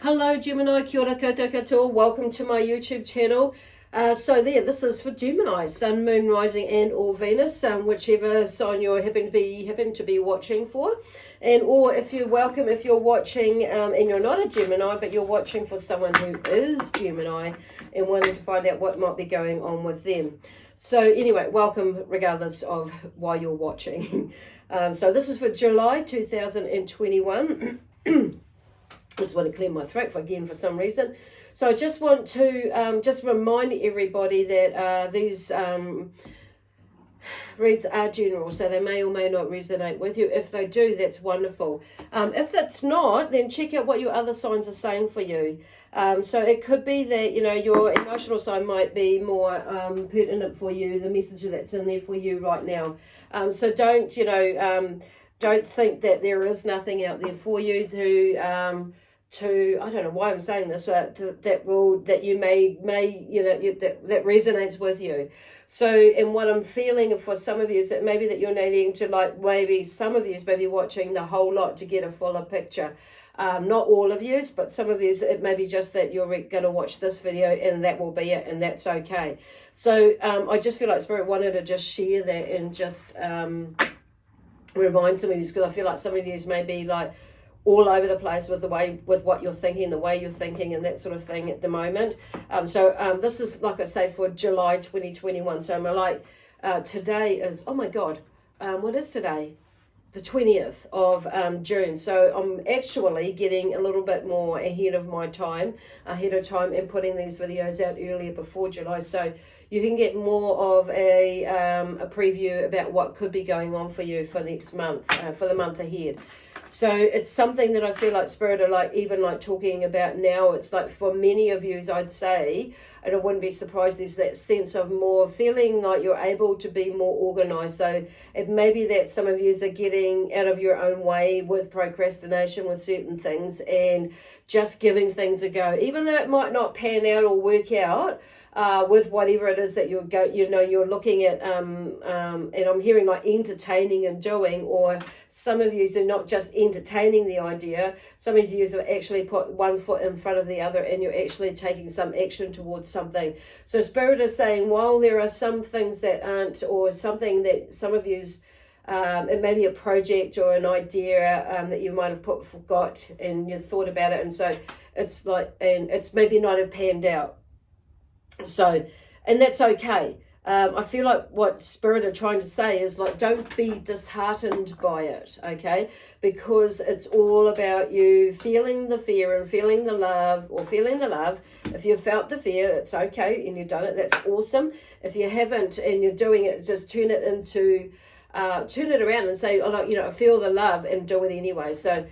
Hello Gemini, kia ora koutou katoa. Welcome to my YouTube channel. This is for Gemini, Sun, Moon, Rising and or Venus, whichever sign you're happen to be watching for. And or if you're watching and you're not a Gemini, but you're watching for someone who is Gemini and wanting to find out what might be going on with them. So anyway, welcome regardless of why you're watching. So this is for July 2021. I just want to clear my throat again for some reason. So I just want to just remind everybody that these reads are general, so they may or may not resonate with you. If they do, that's wonderful. If that's not, then check out what your other signs are saying for you. So it could be that, you know, your emotional side might be more pertinent for you, the message that's in there for you right now. So don't, don't think that there is nothing out there for you to I don't know why I'm saying this, but that resonates with you. So, and what I'm feeling for some of you is that maybe that you're needing to, like, maybe some of you may be watching the whole lot to get a fuller picture. Not all of you, but some of you, it may be just that you're going to watch this video and that will be it, and that's okay. So I just feel like Spirit wanted to just share that and just remind some of you, because I feel like some of you may be like all over the place with what you're thinking, the way you're thinking and that sort of thing at the moment. This is, like I say, for July 2021. So I'm like, today is, oh my God, what is today? The 20th of June. So I'm actually getting a little bit more ahead of time and putting these videos out earlier before July. So you can get more of a preview about what could be going on for you for next month, for the month ahead. So it's something that I feel like Spirit are even talking about now. It's like for many of you, I'd say, and I wouldn't be surprised, there's that sense of more feeling like you're able to be more organized. So it may be that some of you are getting out of your own way with procrastination with certain things and just giving things a go, even though it might not pan out or work out. With whatever it is that you're looking at, and I'm hearing like entertaining and doing, or some of you are not just entertaining the idea. Some of you have actually put one foot in front of the other, and you're actually taking some action towards something. So Spirit is saying, while there are some things that aren't, or something that some of you's, it may be a project or an idea that you might have forgot and you thought about it, and so it's like, and it's maybe not have panned out. So, and that's okay. I feel like what Spirit are trying to say is, like, don't be disheartened by it, okay? Because it's all about you feeling the fear and feeling the love, or feeling the love. If you've felt the fear, it's okay, and you've done it, that's awesome. If you haven't and you're doing it, just turn it around and say, I feel the love, and do it anyway. So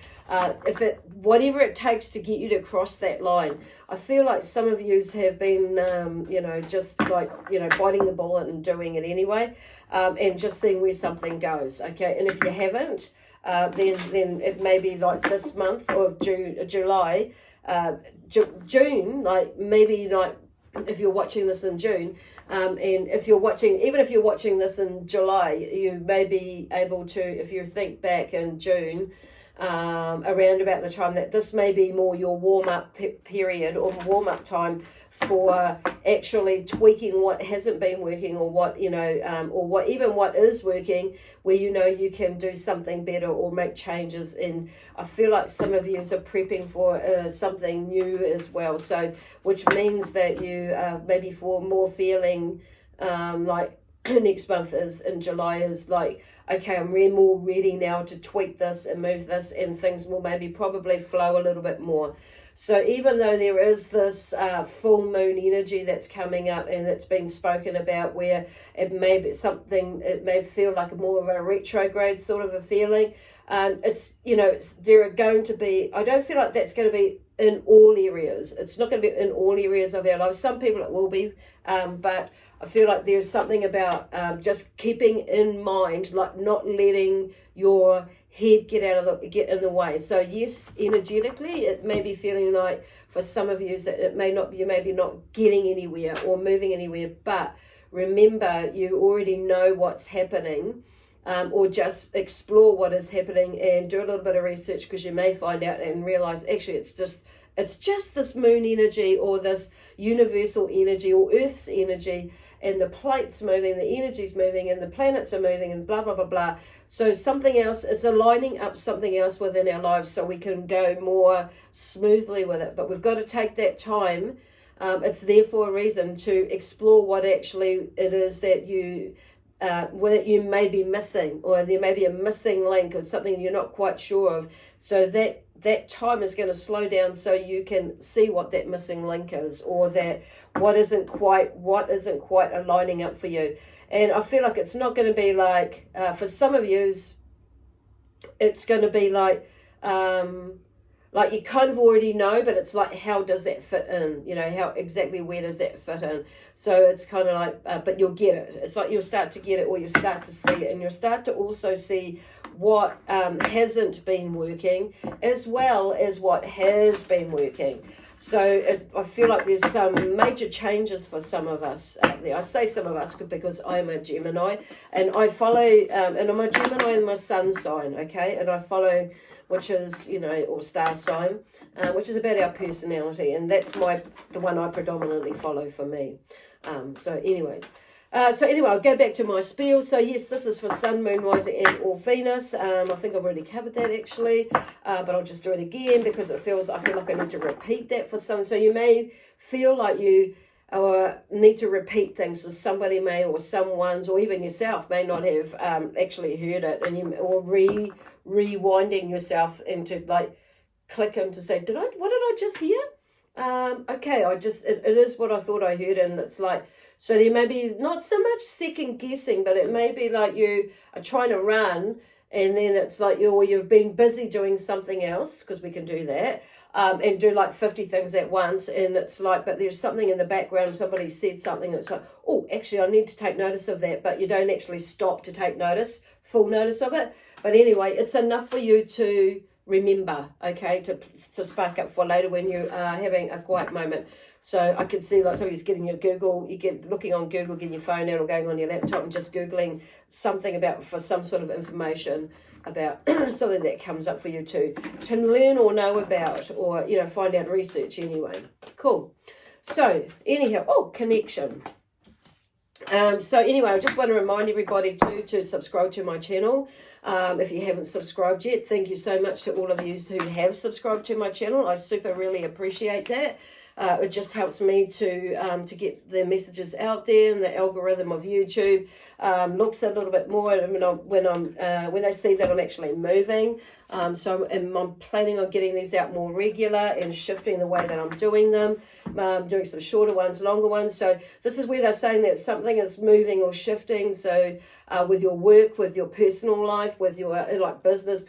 whatever it takes to get you to cross that line. I feel like some of you have been, biting the bullet and doing it anyway, and just seeing where something goes, okay? And if you haven't, then it may be like this month, or July, June, like maybe like if you're watching this in June, and even if you're watching this in July, you may be able to, if you think back in June, around about the time that this may be more your warm-up period, or warm-up time for actually tweaking what hasn't been working, or what, or what is working, where you can do something better or make changes. And I feel like some of you are prepping for something new as well, so which means that you maybe for more feeling like next month is in July is like, okay, I'm more ready now to tweak this and move this, and things will maybe probably flow a little bit more. So even though there is this full moon energy that's coming up and it's been spoken about, where it may be something, it may feel like more of a retrograde sort of a feeling, there are going to be, I don't feel like that's going to be in all areas. It's not going to be in all areas of our lives. Some people it will be, but I feel like there's something about just keeping in mind, like not letting your head get in the way. So yes, energetically, it may be feeling like for some of you that you may be not getting anywhere or moving anywhere, but remember, you already know what's happening. Or just explore what is happening and do a little bit of research, because you may find out and realize actually it's It's just this moon energy or this universal energy or Earth's energy, and the plates moving, the energy's moving, and the planets are moving, and blah, blah, blah, blah. So something else, it's aligning up something else within our lives so we can go more smoothly with it. But we've got to take that time. It's there for a reason, to explore what actually it is that you may be missing, or there may be a missing link or something you're not quite sure of. So that time is going to slow down so you can see what that missing link is, or that what isn't quite aligning up for you. And I feel like it's not going to be like, for some of you, it's going to be like you kind of already know, but it's like, how does that fit in? You know, how exactly, where does that fit in? So it's kind of like, but you'll get it. It's like you'll start to get it, or you'll start to see it, and you'll start to also see what hasn't been working, as well as what has been working. So I feel like there's some major changes for some of us out there. I say some of us because I'm a Gemini, and I follow, and I'm a Gemini in my sun sign, okay? And I follow, which is, you know, or star sign, which is about our personality, and that's the one I predominantly follow for me. So anyway, I'll go back to my spiel. So yes, this is for Sun, Moon, Rising, and or Venus. I think I've already covered that actually, but I'll just do it again because I feel like I need to repeat that for some. So you may feel like you need to repeat things, so somebody may, or someone's, or even yourself may not have actually heard it, and or rewinding yourself into like click into say, what did I just hear? Okay, it is what I thought I heard, and it's like, so there may be not so much second guessing, but it may be like you are trying to run, and then it's like you've been busy doing something else, because we can do that, and do like 50 things at once, and it's like, but there's something in the background, somebody said something, and it's like, oh, actually I need to take notice of that, but you don't actually stop to take full notice of it. But anyway, it's enough for you to remember, okay, to spark up for later when you are having a quiet moment. So I could see like somebody's getting your Google, looking on Google, getting your phone out or going on your laptop and just Googling something for some sort of information about something that comes up for you to learn or know about, or, you know, find out research anyway. Cool. So anyhow, connection. So anyway, I just want to remind everybody to subscribe to my channel. If you haven't subscribed yet, thank you so much to all of you who have subscribed to my channel. I really appreciate that. It just helps me to get the messages out there, and the algorithm of YouTube looks a little bit more when they see that I'm actually moving. So I'm planning on getting these out more regular and shifting the way that I'm doing them, doing some shorter ones, longer ones. So this is where they're saying that something is moving or shifting. So with your work, with your personal life, with your business,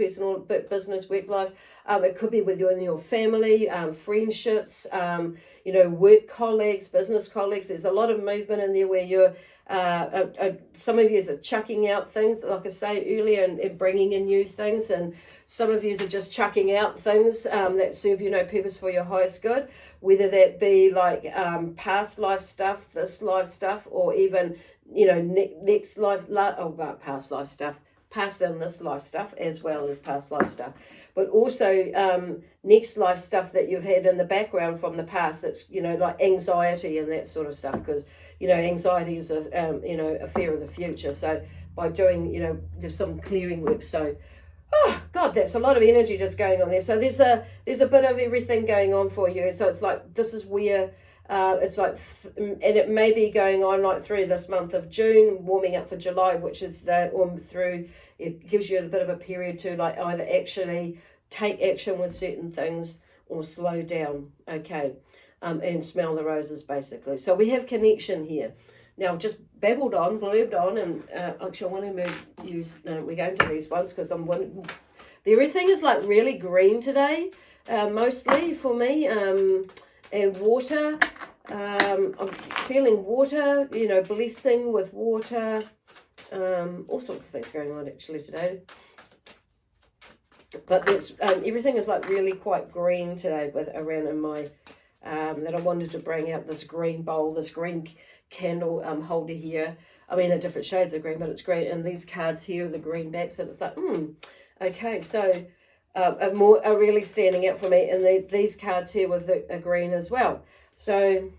work life, it could be with your family, friendships, work colleagues, business colleagues. There's a lot of movement in there where you're, some of you are chucking out things, like I say earlier, and bringing in new things, and some of you are just chucking out things that serve no purpose for your highest good, whether that be like past life stuff, this life stuff, or even next life, past life stuff, past and this life stuff, as well as past life stuff, but also next life stuff that you've had in the background from the past, that's like anxiety and that sort of stuff, because anxiety is a fear of the future. So by doing there's some clearing work, so oh god, that's a lot of energy just going on there. So there's a bit of everything going on for you. So it's like, this is where it's like, and it may be going on like through this month of June, warming up for July, which is through, it gives you a bit of a period to like either actually take action with certain things or slow down, okay, and smell the roses basically. So we have connection here. Now I've just blurbed on, and actually I want to we're going to these ones because everything is like really green today, mostly for me, and water. I'm feeling water, blessing with water, all sorts of things going on actually today. But there's everything is like really quite green today around in my that I wanted to bring out, this green bowl, this green candle holder here. I mean, they're different shades of green, but it's green. And these cards here are the green backs, and it's like, okay, so are really standing out for me. And these cards here with a green as well. So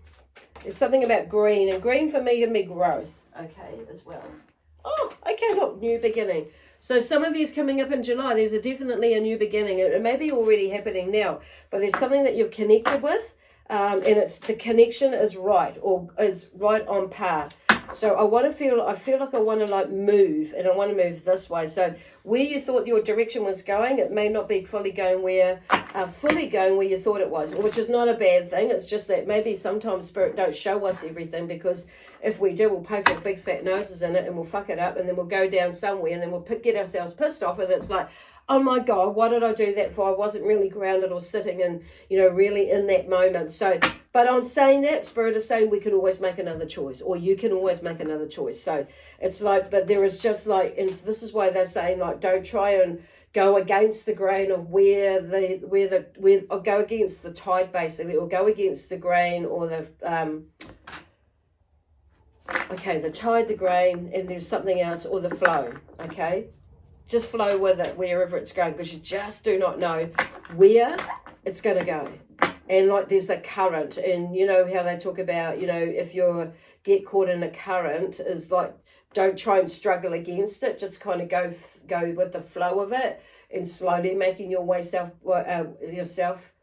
there's something about green. And green for me can be growth, okay, as well. Oh, okay, look, new beginning. So some of you is coming up in July. There's definitely a new beginning. It may be already happening now, but there's something that you've connected with, and the connection is right, or is right on par. So I feel like I want to like move, and I want to move this way. So where you thought your direction was going, it may not be fully going where you thought it was, which is not a bad thing. It's just that maybe sometimes Spirit don't show us everything, because if we do, we'll poke our big fat noses in it and we'll fuck it up, and then we'll go down somewhere, and then we'll get ourselves pissed off, and it's like, oh my God, why did I do that for? I wasn't really grounded or sitting and, really in that moment. So, but on saying that, Spirit is saying we can always make another choice, or you can always make another choice. So it's like, but there is just like, and this is why they're saying like, don't try and go against the grain of where or go against the tide basically, or go against the grain or the, the tide, the grain, and there's something else, or the flow, okay? Just flow with it wherever it's going, because you just do not know where it's going to go. And like there's the current, and you know how they talk about, if you get caught in a current, is like, don't try and struggle against it. Just kind of go with the flow of it, and slowly making your way yourself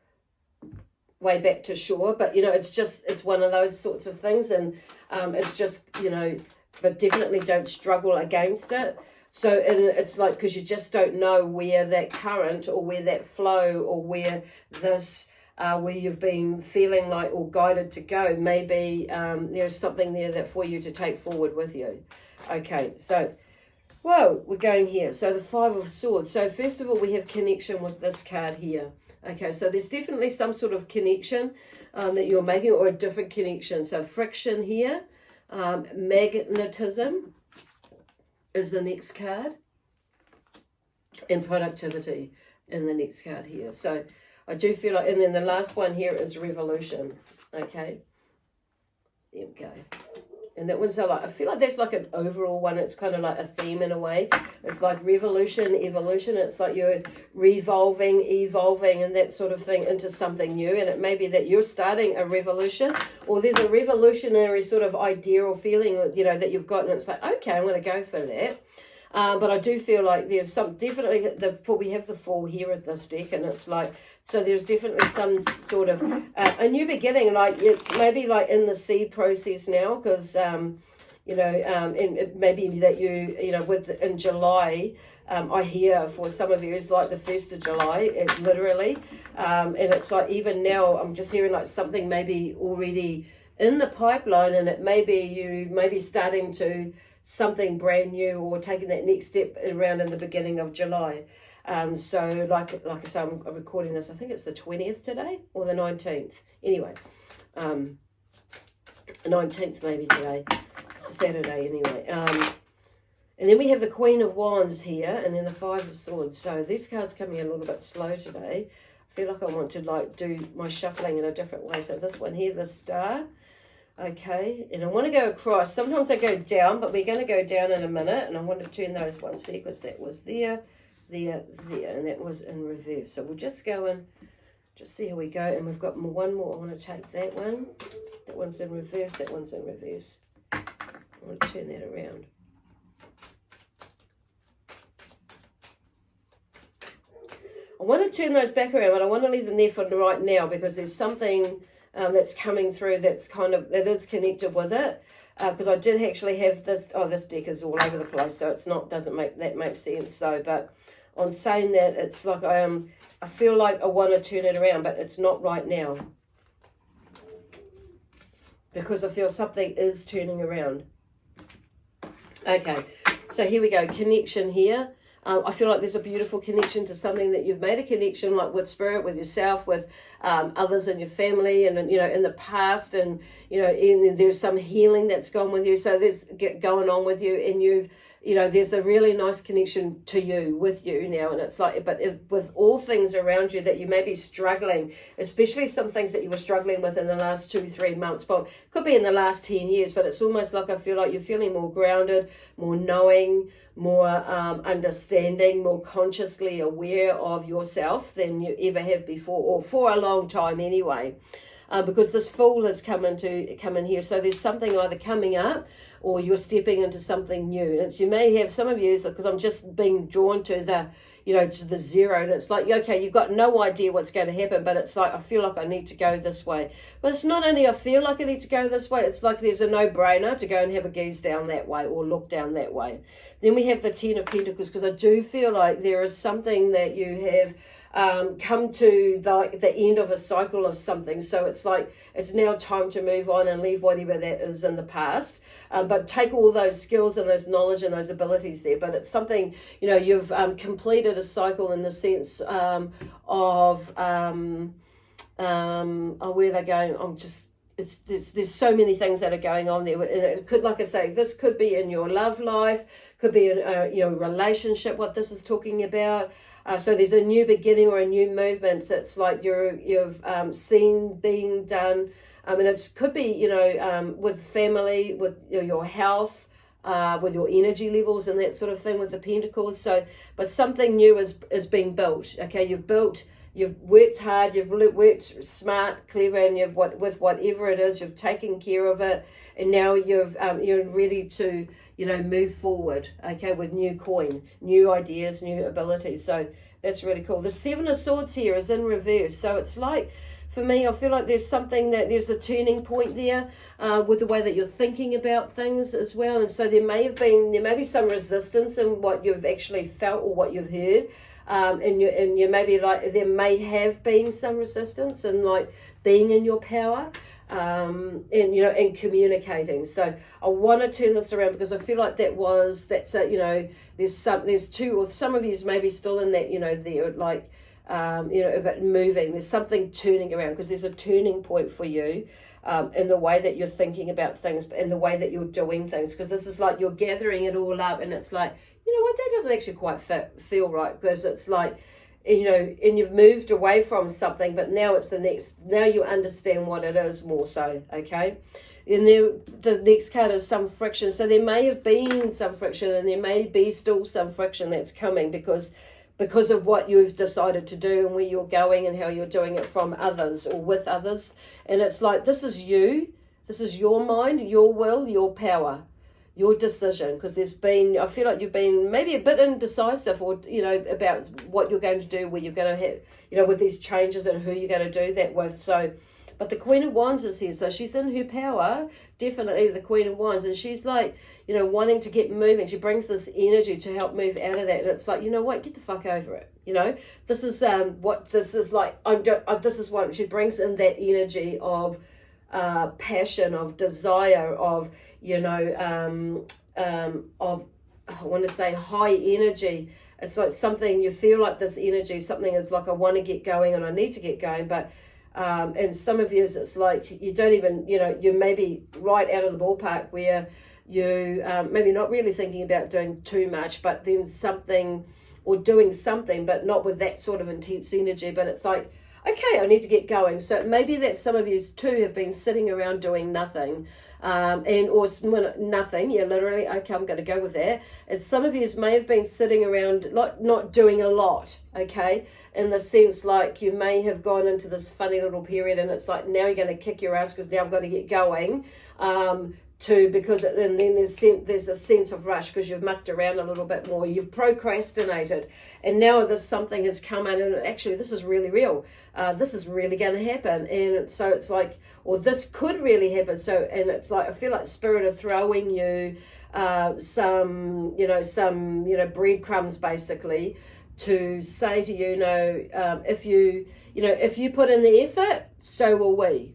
way back to shore. But it's one of those sorts of things, and it's just but definitely don't struggle against it. So, and it's like, because you just don't know where that current, or where that flow, or where this, where you've been feeling like, or guided to go. Maybe there's something there that for you to take forward with you. Okay, so, whoa, we're going here. So the Five of Swords. So first of all, we have connection with this card here. Okay, so there's definitely some sort of connection that you're making, or a different connection. So friction here, magnetism is the next card, and productivity in the next card here. So I do feel like, and then the last one here is revolution. Okay, there we go. And that one's like, I feel like that's like an overall one. It's kind of like a theme in a way. It's like revolution, evolution. It's like you're revolving, evolving, and that sort of thing into something new. And it may be that you're starting a revolution, or there's a revolutionary sort of idea or feeling, that you've got, and it's like, okay, I'm going to go for that. But I do feel like there's some, definitely, we have the Fool here at this deck, and it's like, so there's definitely some sort of a new beginning, like it's maybe like in the seed process now, because, and it maybe that in July, I hear for some of you, it's like the 1st of July, literally, and it's like even now, I'm just hearing like something maybe already in the pipeline, and it may be you maybe starting to something brand new, or taking that next step around in the beginning of July. So like I say, I'm recording this, I think it's the 20th today, or the 19th. Anyway, 19th maybe today. It's a Saturday anyway. And then we have the Queen of Wands here, and then the Five of Swords. So these cards coming in a little bit slow today. I feel like I want to like do my shuffling in a different way. So this one here, the Star. Okay, and I want to go across. Sometimes I go down, but we're going to go down in a minute, and I want to turn those ones there, because that was there, and that was in reverse. So we'll just go and just see how we go, and we've got one more. I want to take that one. That one's in reverse, that one's in reverse. I want to turn that around. I want to turn those back around, but I want to leave them there for right now, because there's something that's coming through that is connected with it, because I did actually have this. This deck is all over the place, so it's not, doesn't make sense though. But on saying that, it's like I feel like I want to turn it around, but it's not right now, because I feel something is turning around. Okay, so here we go, connection here. I feel like there's a beautiful connection to something that you've made a connection, like with Spirit, with yourself, with others in your family, and in the past, and and there's some healing that's gone with you. So there's going on with you, and you've there's a really nice connection to you, with you now. And it's like, but with all things around you that you may be struggling, especially some things that you were struggling with in the last 2-3 months, but could be in the last 10 years, but it's almost like I feel like you're feeling more grounded, more knowing, more understanding, more consciously aware of yourself than you ever have before, or for a long time anyway. Because this Fool has come in here. So there's something either coming up or you're stepping into something new. And you may have, some of you, because I'm just being drawn to to the zero. And it's like, okay, you've got no idea what's going to happen, but it's like, I feel like I need to go this way. But it's not only I feel like I need to go this way, it's like there's a no-brainer to go and have a gaze down that way or look down that way. Then we have the Ten of Pentacles, because I do feel like there is something that you have come to the end of a cycle of something. So it's like it's now time to move on and leave whatever that is in the past, but take all those skills and those knowledge and those abilities there. But it's something, you've completed a cycle in the sense of where they're going. There's so many things that are going on there, and it could, like I say, this could be in your love life, could be in your relationship, what this is talking about. So there's a new beginning or a new movement. So it's like you've seen being done, and it could be with family, with your health, with your energy levels and that sort of thing with the Pentacles. So, but something new is being built. Okay, You've worked hard, you've worked smart, clever, and with whatever it is, you've taken care of it, and now you're ready to move forward. Okay, with new coin, new ideas, new abilities. So that's really cool. The Seven of Swords here is in reverse, so it's like, for me, I feel like there's a turning point there with the way that you're thinking about things as well. And so there may be some resistance in what you've actually felt or what you've heard. And you maybe like, there may have been some resistance and like being in your power, and communicating. So I want to turn this around, because I feel like there's two, or some of you maybe still in that, they're like, about moving. There's something turning around, because there's a turning point for you in the way that you're thinking about things, in the way that you're doing things, because this is like you're gathering it all up, and it's like, that doesn't actually quite feel right, because it's like, and you've moved away from something, but now now you understand what it is more so, okay? And the next card is some friction. So there may have been some friction, and there may be still some friction that's coming because of what you've decided to do and where you're going and how you're doing it from others or with others. And it's like, this is you. This is your mind, your will, your power, your decision. Because I feel like you've been maybe a bit indecisive, or, about what you're going to do, where you're going to have, with these changes and who you're going to do that with. So, but the Queen of Wands is here. So she's in her power, definitely the Queen of Wands. And she's like, wanting to get moving. She brings this energy to help move out of that. And it's like, what, get the fuck over it. This is what this is like. This is what she brings in, that energy of passion, of desire, of, of, I want to say, high energy. It's like something, you feel like this energy, something is like, I want to get going and I need to get going. But and some of you, it's like you don't even, you may be right out of the ballpark, where you maybe not really thinking about doing too much, but then something, or doing something, but not with that sort of intense energy. But it's like, okay, I need to get going. So maybe that some of you too have been sitting around doing nothing, or nothing. Yeah, literally. Okay, I'm going to go with that. And some of you may have been sitting around, not doing a lot. Okay, in the sense, like, you may have gone into this funny little period, and it's like, now you're going to kick your ass because now I've got to get going. Because then there's a sense of rush, because you've mucked around a little bit more, you've procrastinated, and now something has come in, and actually this is really real, this is really going to happen. And so it's like, or this could really happen. So, and it's like, I feel like Spirit are throwing you some breadcrumbs, basically, to say to you, if you put in the effort, so will we.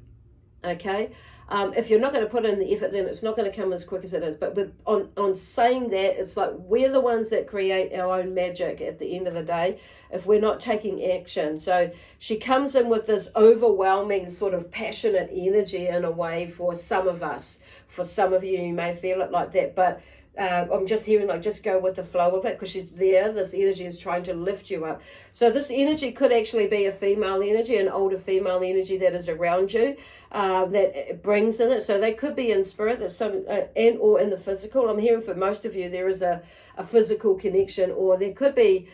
Okay. If you're not going to put in the effort, then it's not going to come as quick as it is. But on saying that, it's like, we're the ones that create our own magic at the end of the day if we're not taking action. So she comes in with this overwhelming sort of passionate energy, in a way, for some of us. For some of you, you may feel it like that. But I'm just hearing like just go with the flow of it, because she's there. This energy is trying to lift you up. So this energy could actually be a female energy, an older female energy that is around you, that it brings in it. So they could be in spirit, that some and or in the physical. I'm hearing for most of you there is a physical connection, or there could be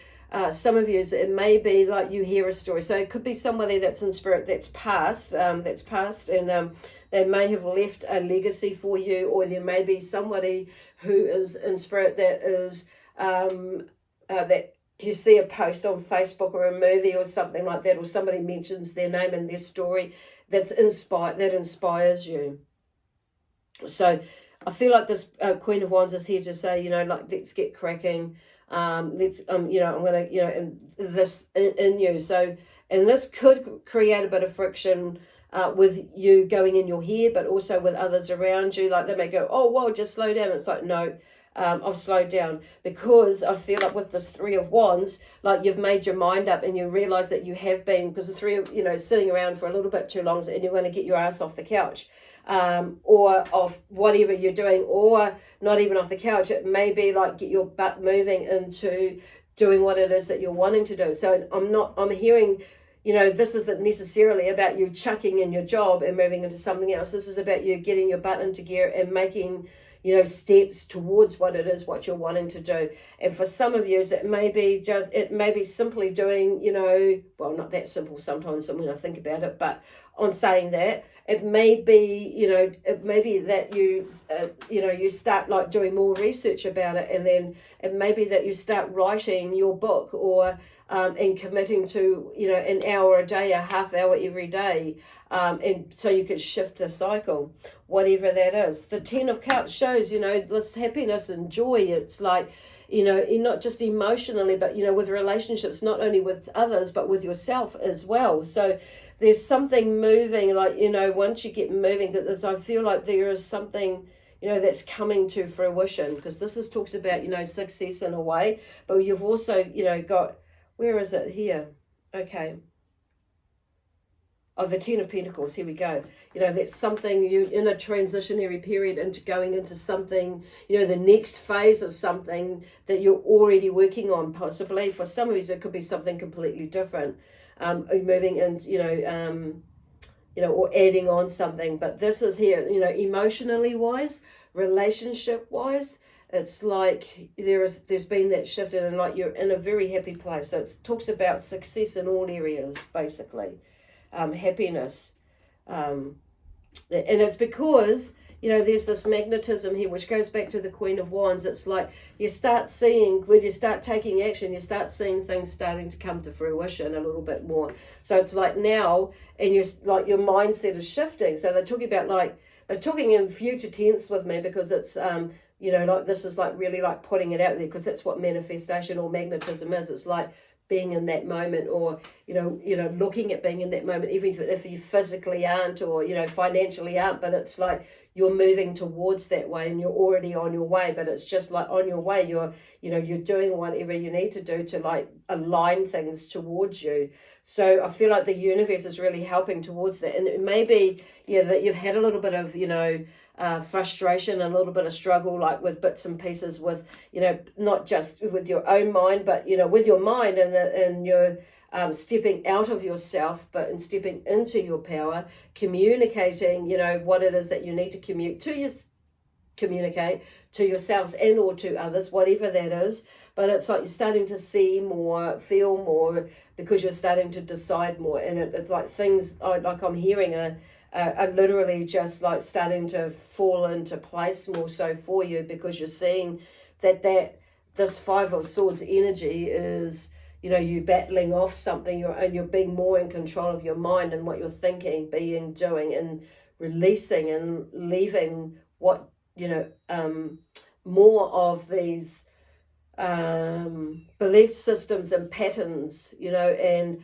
some of you, it may be like you hear a story. So it could be somebody that's in spirit that's passed, and they may have left a legacy for you, or there may be somebody who is in spirit that is that you see a post on Facebook or a movie or something like that, or somebody mentions their name and their story that inspires you. So I feel like this Queen of Wands is here to say, like, let's get cracking. Let's I'm gonna and this in you. So, and this could create a bit of friction with you going in your head, but also with others around you. Like they may go, oh, whoa, just slow down. It's like, no, I've slowed down, because I feel like with this Three of Wands, like you've made your mind up and you realize that you have been, because the three of, sitting around for a little bit too long, and you're going to get your ass off the couch, or off whatever you're doing, or not even off the couch. It may be like get your butt moving into doing what it is that you're wanting to do. So I'm hearing, this isn't necessarily about you chucking in your job and moving into something else. This is about you getting your butt into gear and making, steps towards what it is, what you're wanting to do. And for some of you, it may be simply doing, well, not that simple sometimes when I think about it, but on saying that, it may be, it may be that you, you start like doing more research about it, and then it may be that you start writing your book, or and committing to, an hour a day, a half hour every day, and so you could shift the cycle, whatever that is. The Ten of Cups shows, this happiness and joy. It's like, not just emotionally, but, with relationships, not only with others, but with yourself as well. So there's something moving, like, once you get moving, I feel like there is something, that's coming to fruition, because this talks about, success in a way, but you've also, got, where is it here? Okay. Oh, the Ten of Pentacles, here we go. That's something you in a transitionary period into going into something, the next phase of something that you're already working on, possibly. For some of you, it could be something completely different. Moving into, or adding on something. But this is here, emotionally wise, relationship wise, it's like there's been that shift, and like you're in a very happy place. So it talks about success in all areas, basically. Happiness, and it's because there's this magnetism here, which goes back to the Queen of Wands. It's like you start seeing, when you start taking action, you start seeing things starting to come to fruition a little bit more. So it's like now, and you're like your mindset is shifting. So they're talking about they're talking in future tense with me, because it's like this is like really like putting it out there, because that's what manifestation or magnetism is. It's like being in that moment, or looking at being in that moment, even if you physically aren't, or financially aren't, but it's like you're moving towards that way, and you're already on your way. But it's just like on your way, you're doing whatever you need to do to like align things towards you. So I feel like the universe is really helping towards that. And it may be that you've had a little bit of frustration and a little bit of struggle, like with bits and pieces, with not just with your own mind, but with your mind, and you're stepping out of yourself, but in stepping into your power, communicating what it is that you need to communicate to yourselves and or to others, whatever that is. But it's like you're starting to see more, feel more, because you're starting to decide more. And it's like things like I'm hearing are literally just like starting to fall into place more so for you, because you're seeing that this Five of Swords energy is, you battling off something, and you're being more in control of your mind and what you're thinking, being, doing, and releasing and leaving what, more of these belief systems and patterns, and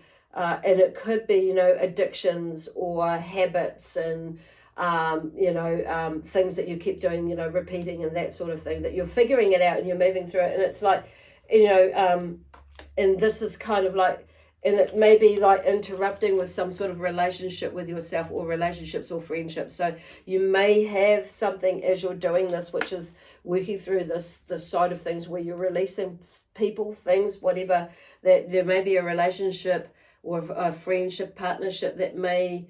it could be, addictions or habits, and, things that you keep doing, repeating, and that sort of thing, that you're figuring it out and you're moving through it. And it's like, and this is kind of like, and it may be like interrupting with some sort of relationship with yourself, or relationships or friendships. So you may have something as you're doing this, which is working through this side of things, where you're releasing people, things, whatever, that there may be a relationship or a friendship, partnership that may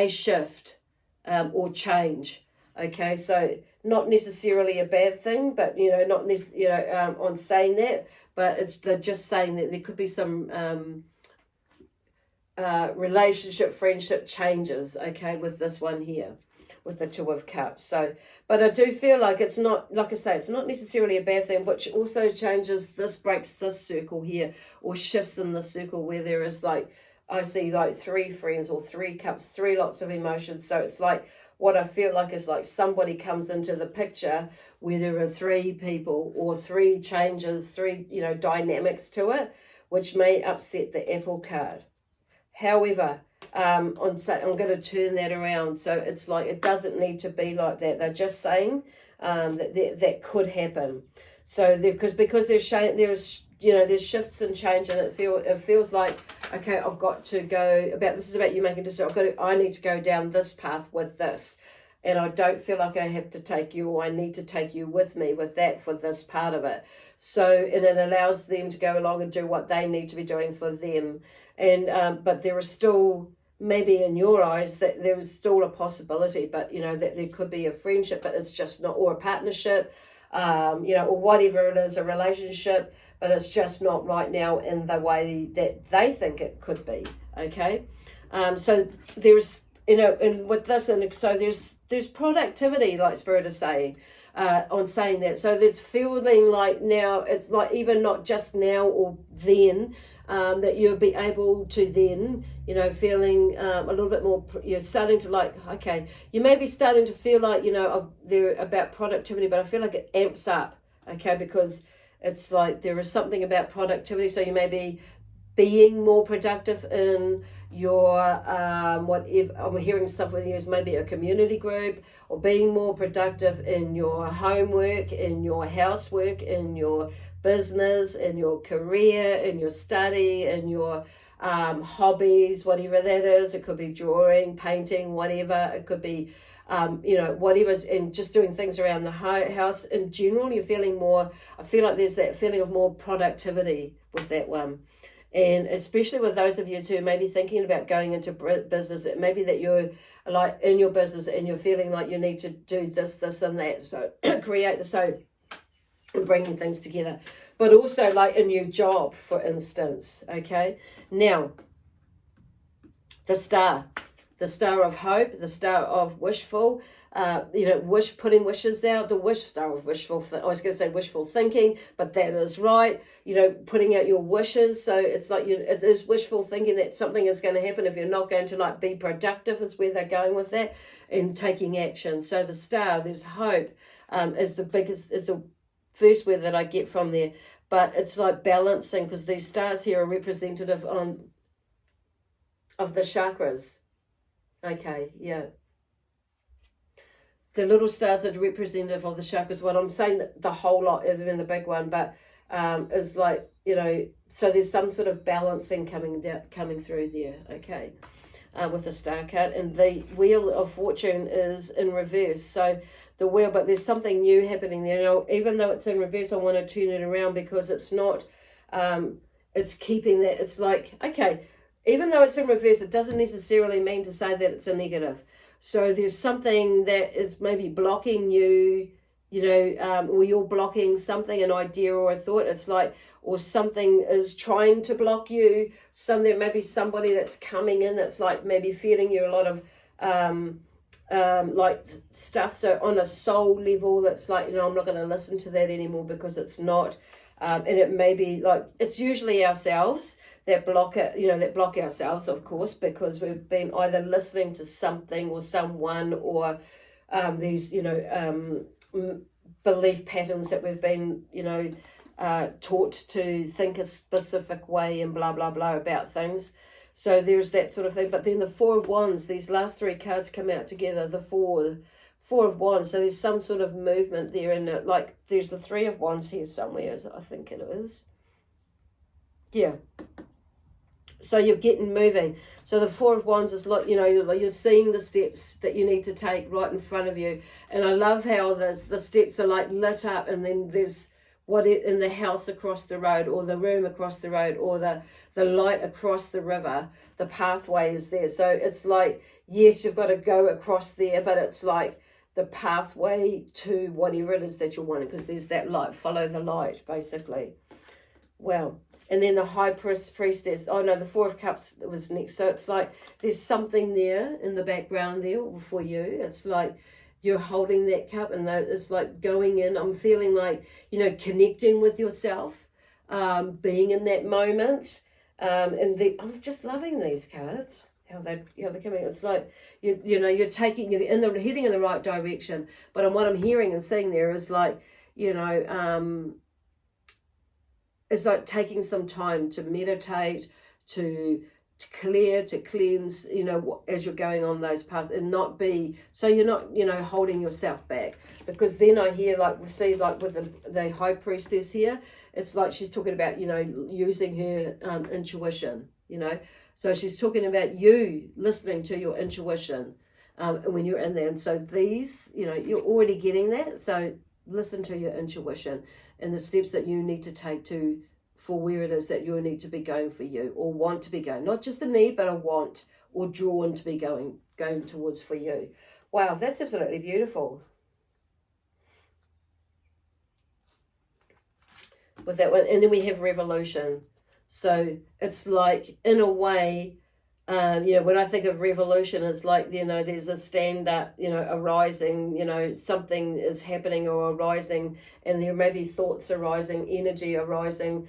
shift or change. Okay, so not necessarily a bad thing, but not on saying that, but it's just saying that there could be some relationship, friendship changes. Okay, with this one here, with the Two of Cups. So, but I do feel like it's not, like I say, it's not necessarily a bad thing, which also changes this, breaks this circle here, or shifts in the circle where there is like, I see like 3 friends or 3 cups, 3 lots of emotions. So it's like, what I feel like is like somebody comes into the picture where there are 3 people or 3 changes, 3, dynamics to it, which may upset the Apple card. However, I'm going to turn that around. So it's like, it doesn't need to be like that. They're just saying that could happen. So because there's shifts and change, and it feels like, okay, I've got to go this is about you making a decision. I need to go down this path with this, and I don't feel like I have to take you, or I need to take you with me with that for this part of it. So, and it allows them to go along and do what they need to be doing for them. And but there is still, maybe in your eyes, that there is still a possibility, but that there could be a friendship, but it's just not, or a partnership, or whatever it is, a relationship, but it's just not right now in the way that they think it could be. Okay, so there's, and with this, and so there's productivity, like Spirit is saying, on saying that. So there's feeling like now, it's like even not just now or then, that you'll be able to then, feeling a little bit more, you're starting to like, okay, you may be starting to feel like, they're about productivity, but I feel like it amps up, okay, because it's like there is something about productivity. So you may be being more productive in your, whatever, I'm hearing stuff with you is maybe a community group, or being more productive in your homework, in your housework, in your business, in your career, in your study, in your hobbies, whatever that is. It could be drawing, painting, whatever. It could be, whatever, and just doing things around the house. In general, you're feeling more, I feel like there's that feeling of more productivity with that one. And especially with those of you who may be thinking about going into business, it may be that you're like in your business and you're feeling like you need to do this, and that. So create the, so bringing things together, but also like a new job, for instance. Okay, now the star of hope, the star of wishful, putting wishes out, the star of wishful, I was going to say wishful thinking, but that is right, putting out your wishes. So it's like, it is wishful thinking that something is going to happen if you're not going to like be productive, is where they're going with that, and taking action. So the star, there's hope, is the first word that I get from there, but it's like balancing, because these stars here are representative of the chakras. Okay, yeah. The little stars are representative of the chakras. What I'm saying, that the whole lot, other than the big one, but is like, so there's some sort of balancing coming through there. Okay, with the star card, and the wheel of fortune is in reverse. So the wheel, but there's something new happening there. Even though it's in reverse, I want to turn it around, because it's not. It's keeping that. It's like, okay, even though it's in reverse, it doesn't necessarily mean to say that it's a negative. So there's something that is maybe blocking you, or you're blocking something, an idea or a thought. It's like, or something is trying to block you. There may be somebody that's coming in that's like maybe feeding you a lot of like stuff. So on a soul level, that's like, I'm not going to listen to that anymore, because it's not. And it may be like, it's usually ourselves that block it, that block ourselves, of course, because we've been either listening to something or someone, or these, belief patterns that we've been, taught to think a specific way and blah, blah, blah about things. So there's that sort of thing. But then the Four of Wands, these last 3 cards come out together, the Four of Wands. So there's some sort of movement there, and like there's the 3 of Wands here somewhere, I think it is. Yeah. So you're getting moving. So the Four of Wands is like, you're seeing the steps that you need to take right in front of you. And I love how the steps are like lit up, and then there's in the house across the road, or the room across the road, or the light across the river. The pathway is there. So it's like, yes, you've got to go across there, but it's like the pathway to whatever it is that you're wanting, because there's that light. Follow the light, basically. Well, and then the High Priestess. Oh no, the Four of Cups was next. So it's like there's something there in the background there for you. It's like you're holding that cup, and it's like going in. I'm feeling like, connecting with yourself, being in that moment. I'm just loving these cards. How they're coming. It's like you're heading in the right direction. But what I'm hearing and seeing there is like, it's like taking some time to meditate, to clear, to cleanse, as you're going on those paths, and not be, so you're not, holding yourself back. Because then I hear, like, we see, like, with the High Priestess here, it's like she's talking about, using her intuition, So she's talking about you listening to your intuition when you're in there. And so these, you're already getting that. So listen to your intuition and the steps that you need to take for where it is that you need to be going for you, or want to be going. Not just a need, but a want, or drawn to be going towards for you. Wow, that's absolutely beautiful. With that one, and then we have Revolution. So it's like, in a way, when I think of revolution, it's like, there's a stand up, a rising, something is happening or arising, and there may be thoughts arising, energy arising,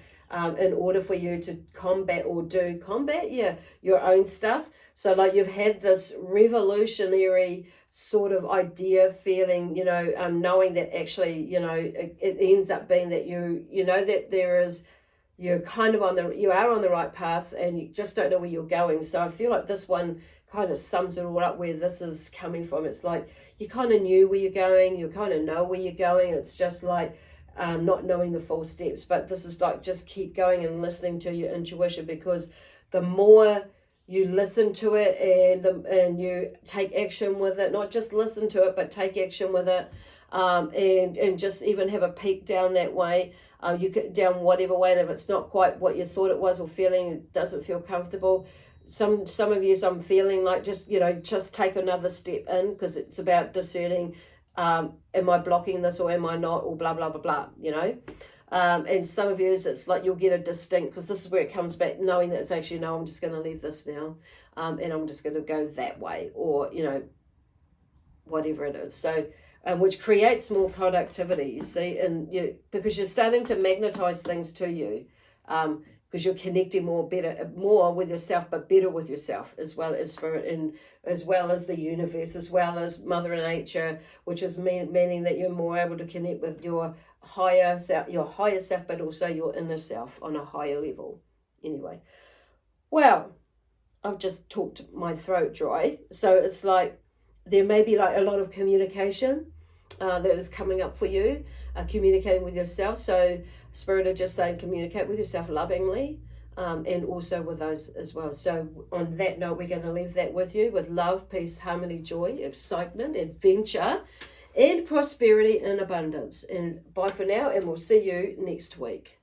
in order for you to combat your own stuff. So like you've had this revolutionary sort of idea, feeling, knowing that actually, it ends up being that that there is, you're kind of you are on the right path, and you just don't know where you're going. So I feel like this one kind of sums it all up, where this is coming from. It's like you kind of knew where you're going, you kind of know where you're going. It's just like not knowing the full steps, but this is like, just keep going and listening to your intuition, because the more you listen to it and you take action with it, not just listen to it, but take action with it, and just even have a peek down that way. You could down whatever way, and if it's not quite what you thought it was, or feeling it doesn't feel comfortable, some of you, I'm feeling like just take another step in, because it's about discerning, am I blocking this, or am I not, or blah blah blah blah, and some of you, it's like you'll get a distinct, because this is where it comes back, knowing that it's actually, no, I'm just going to leave this now, and I'm just going to go that way, or whatever it is. So which creates more productivity, you see, and because you're starting to magnetize things to you, because you're connecting more with yourself, but better with yourself, as well as spirit, and as well as the universe, as well as Mother Nature, which is meaning that you're more able to connect with your higher self, but also your inner self on a higher level. Anyway, well, I've just talked my throat dry, so it's like there may be like a lot of communication that is coming up for you, communicating with yourself. So Spirit are just saying, communicate with yourself lovingly, and also with those as well. So on that note, we're going to leave that with you, with love, peace, harmony, joy, excitement, adventure, and prosperity and abundance. And bye for now, and we'll see you next week.